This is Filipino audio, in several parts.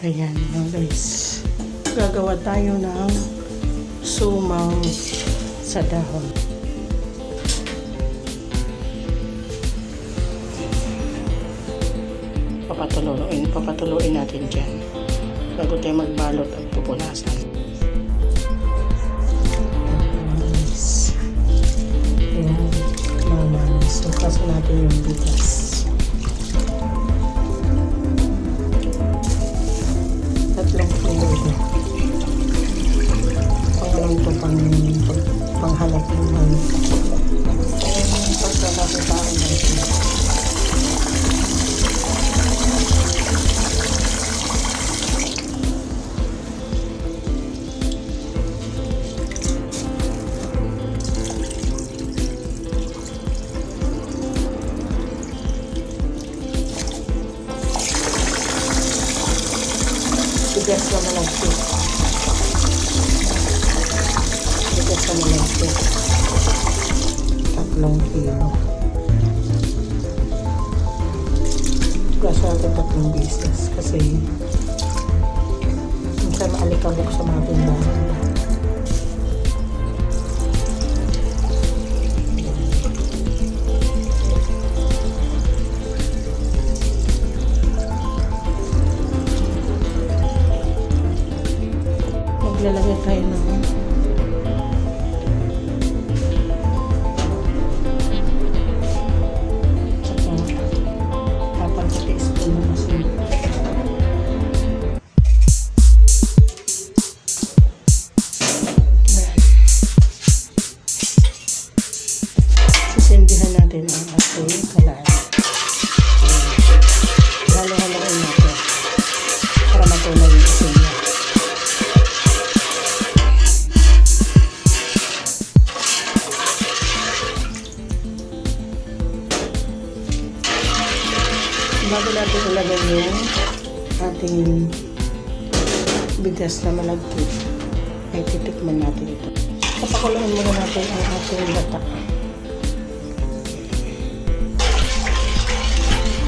Ayan mga guys. Gagawa tayo ng sumaw sa dahon. Papatuloyin natin dyan bago tayo magbalot at pupunasan. Ayan mga mamis. Tukasan natin yung bigas. Tatlong kilo ito. Panghalap ng mami. Pagkakakitaan natin. Bigas na malagkit. Bigas na malagkit. 3 kilo. Bigas natin 3 beses kasi minsan maalikabok sa mga tindahan. Lalagay tayo ng saka kapag sa teaspoon na asin. Sisindihan natin ang ating kalaan. Halo-haloin natin para matunaw yung asin niya. Bago natin ilagay yung ating bigas na malagkit, ay titikman natin ito. Papakuluin muna natin ang ating gata.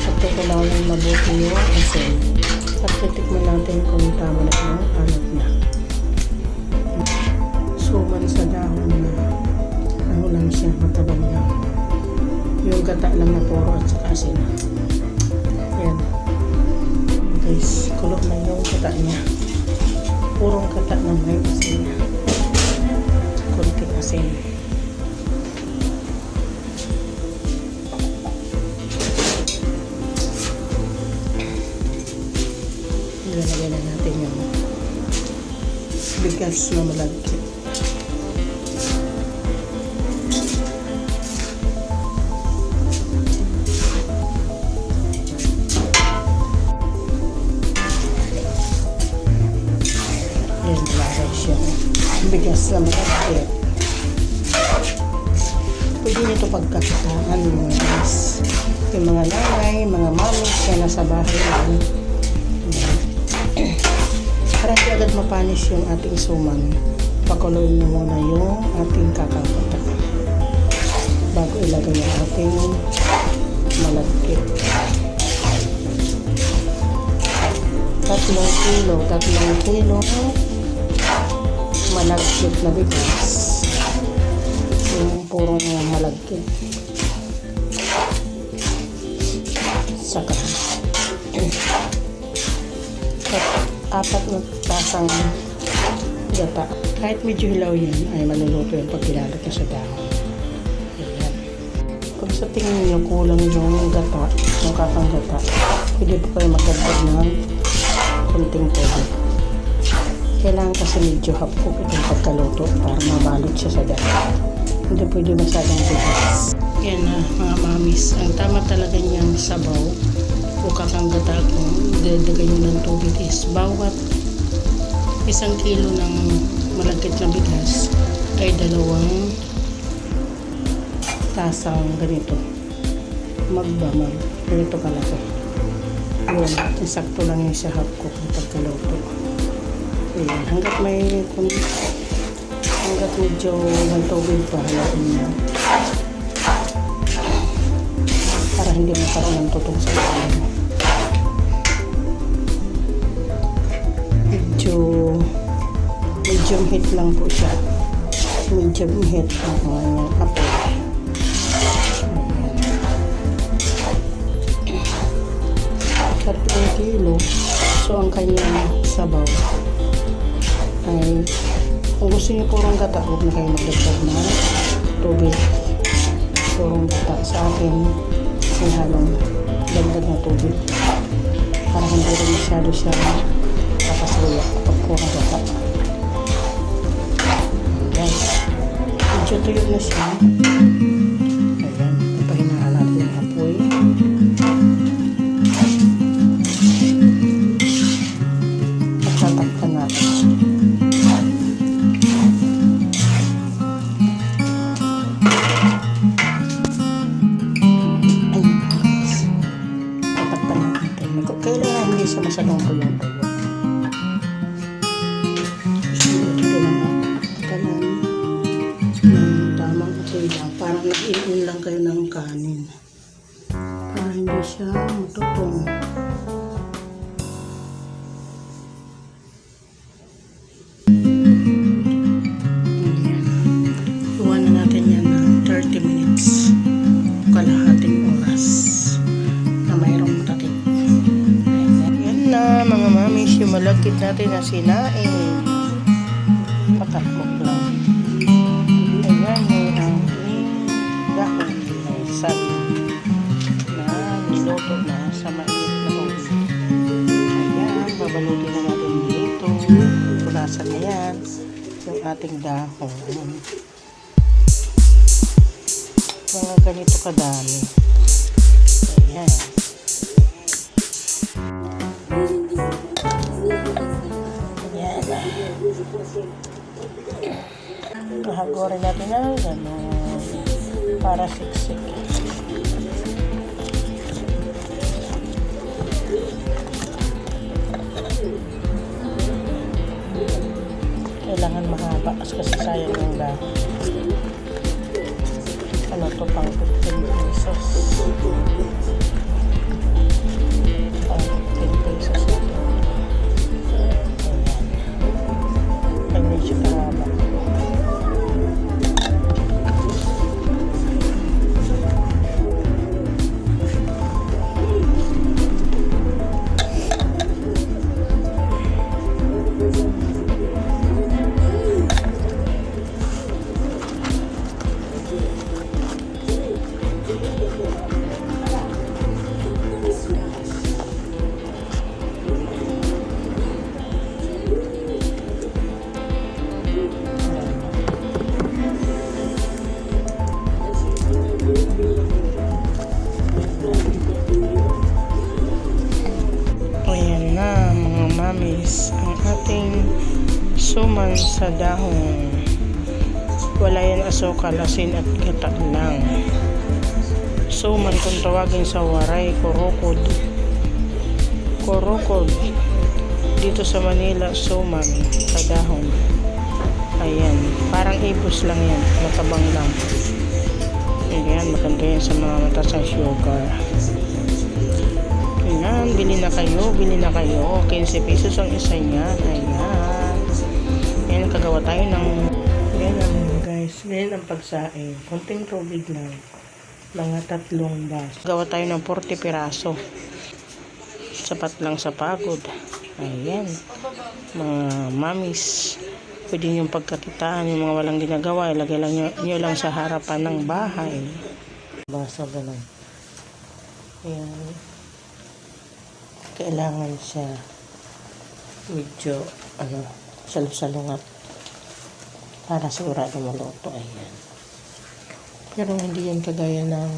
At tukulawin mabuti yung asin. At titikman natin kung tama na yung alat na. Suman sa dahon na ano lang siya, matabang lang. Yung gata lang na puro at saka asin. Ayan. Guys, kulog na yung kata niya. Purong kata na may asin. Kunting asin. Ilalagay na natin yung bigas na malagkit. Bigas na malagkit. Pwede nyo ito pagkakitaan mga guys. Yung mga nanay, mga mami na nasa bahay lang. Para hindi agad mapanis yung ating suman, pakuloyin nyo muna yung ating kakangkata bago ilagay yung ating malagkit. 3 kilo malagkit na bigas, yung purong malagkit, saka 4 na tasang gata. Kahit medyo hilaw yan ay maluluto yung pag nilalagay na sa dahon. Ayan. Kung sa tingin nyo kulang yung gata, yung kakang gata, pwede po kayo magdagdag ng kunting tubig. Kailangan kasi medyo hapkok itong pagkaluto para mabalot siya sa dahon. Hindi pwede masyadong bigas. Yan na mga mamis. Ang tama talaga niyang sabaw o kakanggata kung dadagay nyo ng tubig is bawat 1 kilo ng malagkit na bigas ay 2 tasang ganito. Magbamag. Ganito kalaki. Yun. Isakto lang yung siya hapkok ng pagkaluto. Ayan, hanggat medyo may tubig pa, hayain niya para hindi magkaroon ng tutong sa ilalim. medium heat lang po siya. Medium heat ang kanyang apoy. Ayan. 3 kilo. So, ang kanyang sabaw ay, kung gusto niyo purong gata, huwag na kayo magdagdag ng tubig. Purong gata sa akin, may halong dagdag na tubig. Para hindi rin masyado siya kapasuya kapag purong gata. Ayan. Medyo tuyo na siya. Ayan. Papahinaan natin yung apoy. Tatakpan natin siya. Tatakpan natin. Kailangan hindi siya masyadong tuyong-tuyo. Tamang apoy lang. Parang nag-in lang kayo ng kanin. Para hindi siya matutong. Kalahating oras na mayroong takip. Yan na mga mamis, yung malagkit natin na sinaing. Patatlog lang. Ayan yung aking dahon ay sabi na niluto na sa mainit na tubig. Ayan, babalutin na natin dito. Punasan na yan yung ating dahon. Mga ganito kadami. Ayan. Ayan. Kahagorin natin ng gano'n para siksik. Kailangan mahaba kasi sayang yung dahon. Ano to, pang 15 pesos. Pang 15 pesos ito. Ayan. Ay, medyo karama. Mamis, ang ating suman sa dahon. Wala yan asukal, asin at gata lang. Suman kung tawagin sa waray, kurukod. Kurukod. Dito sa Manila, suman sa dahon. Ayan, parang ibus lang yan, matabang lang. Ayan, maganda yan sa mga mataas ang sugar. Ayan, bili na kayo. 15 pesos ang isa niyan. Ayan. Ayan, kagawa tayo ng ganyan guys. Ganyan ang pagsaing. Konting tubig lang. Mga 3 baso. Gawa tayo ng 40 piraso. Sapat lang sa pagod. Ayan. Mga mamis. Pwede nyo pagkakitaan. Yung mga walang ginagawa. Ilagay lang nyo lang sa harapan ng bahay. Baso ganun. Ayan. Kailangan siya medyo salo-salungat para sigurado maluto. Ayan. Pero hindi yan kagaya ng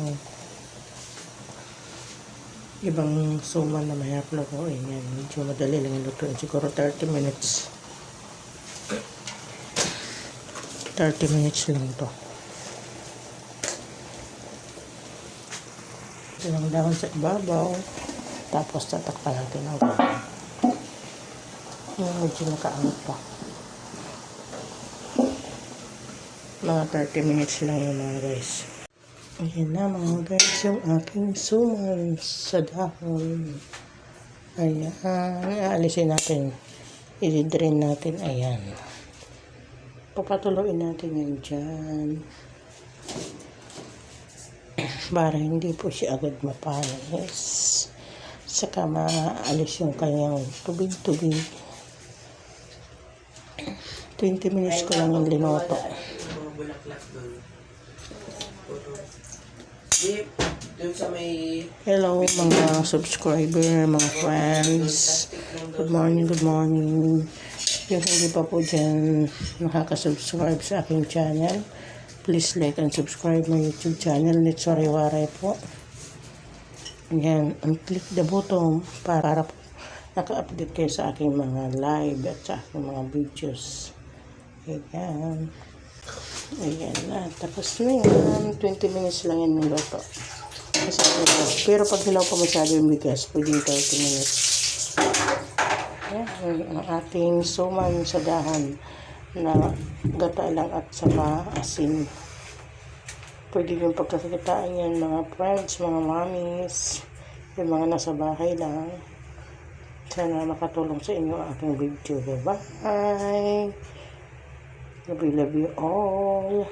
ibang suman na mahirap lutuin. Ayan, medyo madali lang lutuin. Siguro 30 minutes. 30 minutes lang to. Ilang dahon sa ibabaw. Tapos tatakpan natin ng gabi. Yung medyo nakaangot pa. Mga 30 minutes lang yun mga guys. Ayan na mga guys, yung aking suman sa dahon. Ayan, aalisin natin. I-drain natin. Ayan. Papatuloyin natin yun dyan. Para hindi po siya agad mapanis. Saka maalis yung kanyang tubig-tubig. 20 minutes ko lang yung linoto. Mga bulaklak doon. Doon sa may... Hello mga subscriber, mga friends. Good morning, good morning. Yung hindi pa po dyan nakaka-subscribe sa aking channel, please like and subscribe my YouTube channel, Nits Wariwaray po. Ayan, and click the button para po naka-update kayo sa aking mga live at sa aking mga videos. Ayan. Ayan na. Tapos na yan. 20 minutes lang yan ng luto. Pero pag hilaw pa masyado yung bigas, pwedeng 30 minutes. Ayan. Ang ating suman sa dahan na gata lang at saka asin. Pwede yung pagkakakitaan yan mga friends, mga mommies, yung mga nasa bahay lang. Sana makatulong sa inyo ang aking video. Bye! Love you all.